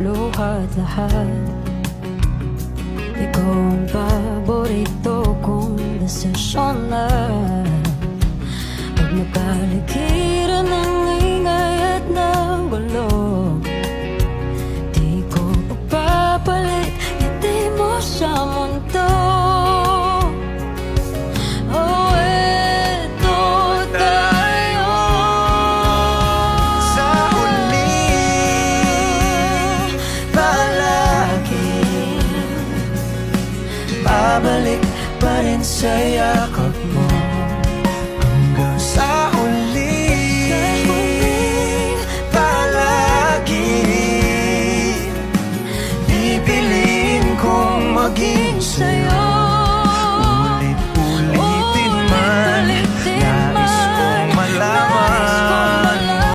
luhat lahat. Ikaw ang paborito kong desisyon na pag napaligiran ng ingay at ng gulo, di ko papapalit ngiti mo sa mundo. Oh, eto tayo sa uli, palagi babalik pa rin sa'yo.